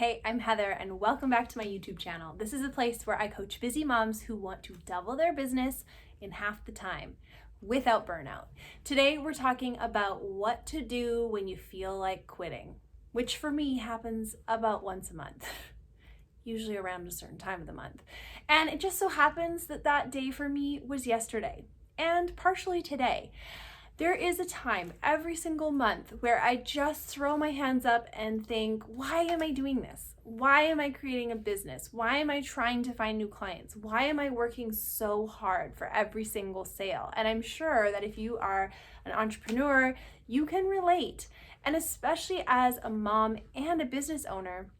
Hey, I'm Heather and welcome back to my YouTube channel. This is a place where I coach busy moms who want to double their business in half the time without burnout. Today we're talking about what to do when you feel like quitting, which for me happens about once a month, usually around a certain time of the month. And it just so happens that that day for me was yesterday and partially today. There is a time every single month where I just throw my hands up and think, why am I doing this? Why am I creating a business? Why am I trying to find new clients? Why am I working so hard for every single sale? And I'm sure that if you are an entrepreneur, you can relate. And especially as a mom and a business owner,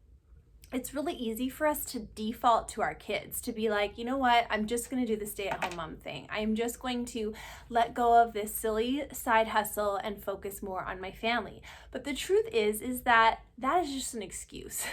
it's really easy for us to default to our kids, to be like, you know what, I'm just gonna do the stay-at-home mom thing. I'm just going to let go of this silly side hustle and focus more on my family. But the truth is that is just an excuse.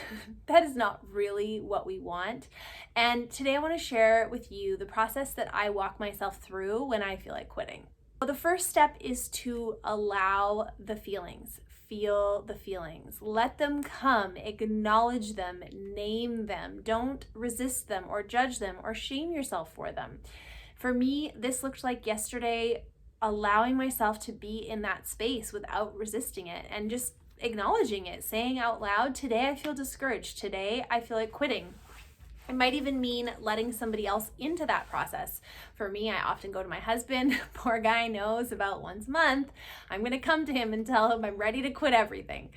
That is not really what we want. And today I wanna share with you the process that I walk myself through when I feel like quitting. Well, the first step is to allow the feelings. Feel the feelings. Let them come, acknowledge them, name them. Don't resist them or judge them or shame yourself for them. For me, this looked like yesterday allowing myself to be in that space without resisting it and just acknowledging it, saying out loud, today I feel discouraged. Today I feel like quitting. It might even mean letting somebody else into that process. For me, I often go to my husband. Poor guy knows about once a month. I'm going to come to him and tell him I'm ready to quit everything.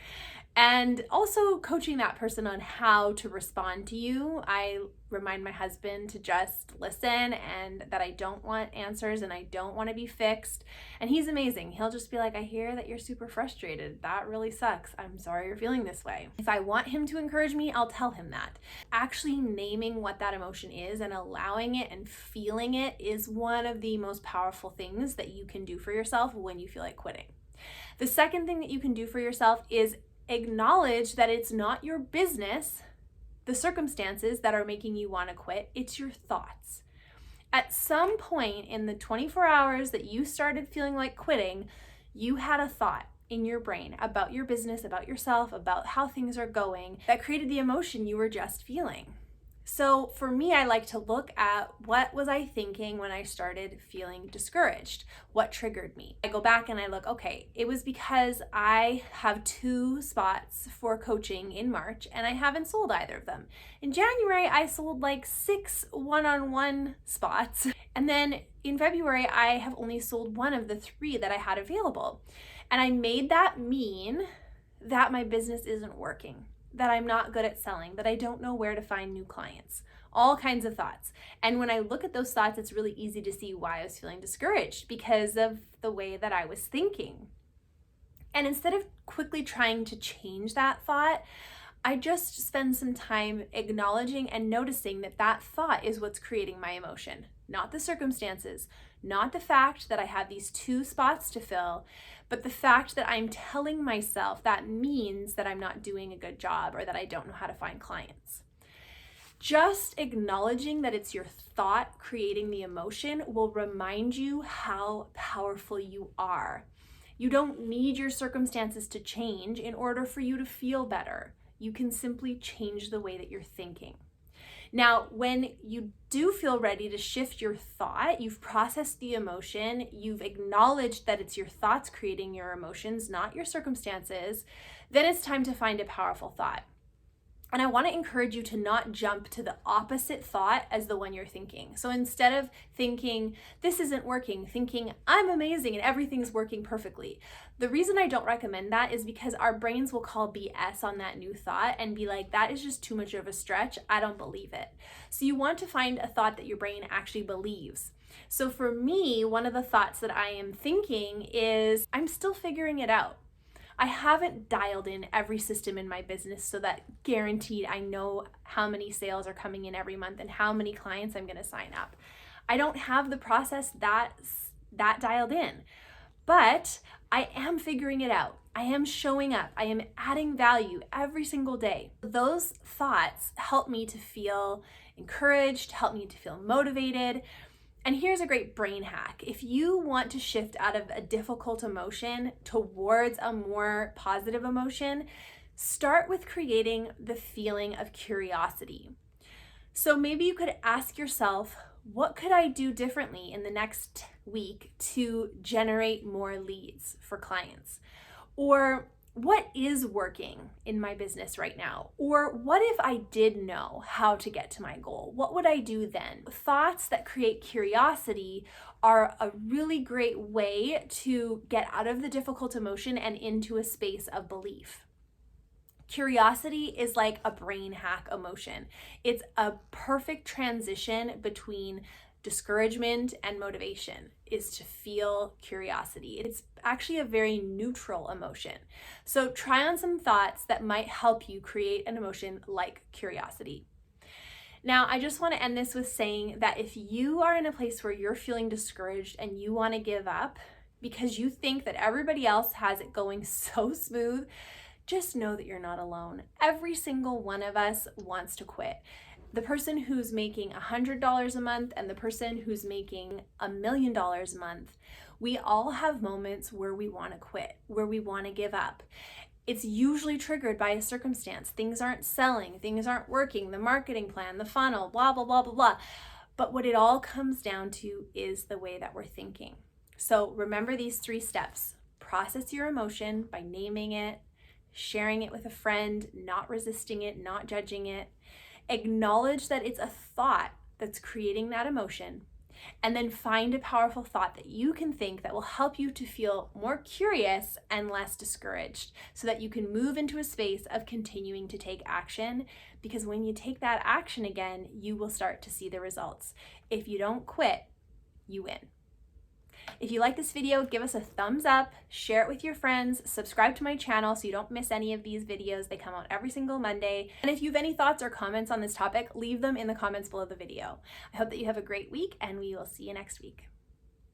And also coaching that person on how to respond to you. I remind my husband to just listen and that I don't want answers and I don't want to be fixed. And he's amazing. He'll just be like, I hear that you're super frustrated. That really sucks. I'm sorry you're feeling this way. If I want him to encourage me, I'll tell him that. Actually naming what that emotion is and allowing it and feeling it is one of the most powerful things that you can do for yourself when you feel like quitting. The second thing that you can do for yourself is acknowledge that it's not your business, the circumstances that are making you want to quit, it's your thoughts. At some point in the 24 hours that you started feeling like quitting, you had a thought in your brain about your business, about yourself, about how things are going that created the emotion you were just feeling. So for me, I like to look at what was I thinking when I started feeling discouraged? What triggered me? I go back and I look, okay, it was because I have 2 spots for coaching in March and I haven't sold either of them. In January, I sold like 6 one-on-one spots. And then in February, I have only sold 1 of the 3 that I had available. And I made that mean that my business isn't working, that I'm not good at selling, that I don't know where to find new clients, all kinds of thoughts. And when I look at those thoughts, it's really easy to see why I was feeling discouraged because of the way that I was thinking. And instead of quickly trying to change that thought, I just spend some time acknowledging and noticing that that thought is what's creating my emotion, not the circumstances, not the fact that I have these 2 spots to fill, but the fact that I'm telling myself that means that I'm not doing a good job or that I don't know how to find clients. Just acknowledging that it's your thought creating the emotion will remind you how powerful you are. You don't need your circumstances to change in order for you to feel better. You can simply change the way that you're thinking. Now, when you do feel ready to shift your thought, you've processed the emotion, you've acknowledged that it's your thoughts creating your emotions, not your circumstances, then it's time to find a powerful thought. And I want to encourage you to not jump to the opposite thought as the one you're thinking. So instead of thinking, this isn't working, thinking, I'm amazing and everything's working perfectly. The reason I don't recommend that is because our brains will call BS on that new thought and be like, that is just too much of a stretch. I don't believe it. So you want to find a thought that your brain actually believes. So for me, one of the thoughts that I am thinking is, I'm still figuring it out. I haven't dialed in every system in my business so that guaranteed I know how many sales are coming in every month and how many clients I'm going to sign up. I don't have the process that dialed in, but I am figuring it out. I am showing up. I am adding value every single day. Those thoughts help me to feel encouraged, help me to feel motivated. And here's a great brain hack. If you want to shift out of a difficult emotion towards a more positive emotion, Start with creating the feeling of curiosity. So maybe you could ask yourself, what could I do differently in the next week to generate more leads for clients? Or what is working in my business right now? Or what if I did know how to get to my goal? What would I do then? Thoughts that create curiosity are a really great way to get out of the difficult emotion and into a space of belief. Curiosity is like a brain hack emotion. It's a perfect transition between discouragement and motivation, is to feel curiosity. It's actually a very neutral emotion. So try on some thoughts that might help you create an emotion like curiosity. Now, I just want to end this with saying that if you are in a place where you're feeling discouraged and you want to give up because you think that everybody else has it going so smooth, just know that you're not alone. Every single one of us wants to quit. The person who's making $100 a month and the person who's making $1 million a month, we all have moments where we want to quit, where we want to give up. It's usually triggered by a circumstance. Things aren't selling, things aren't working, the marketing plan, the funnel, blah, blah, blah, blah, blah. But what it all comes down to is the way that we're thinking. So remember these 3 steps. Process your emotion by naming it, sharing it with a friend, not resisting it, not judging it. Acknowledge that it's a thought that's creating that emotion. And then find a powerful thought that you can think that will help you to feel more curious and less discouraged so that you can move into a space of continuing to take action. Because when you take that action again, you will start to see the results. If you don't quit, you win. If you like this video, give us a thumbs up, share it with your friends, subscribe to my channel so you don't miss any of these videos. They come out every single Monday. And if you have any thoughts or comments on this topic, leave them in the comments below the video. I hope that you have a great week and we will see you next week.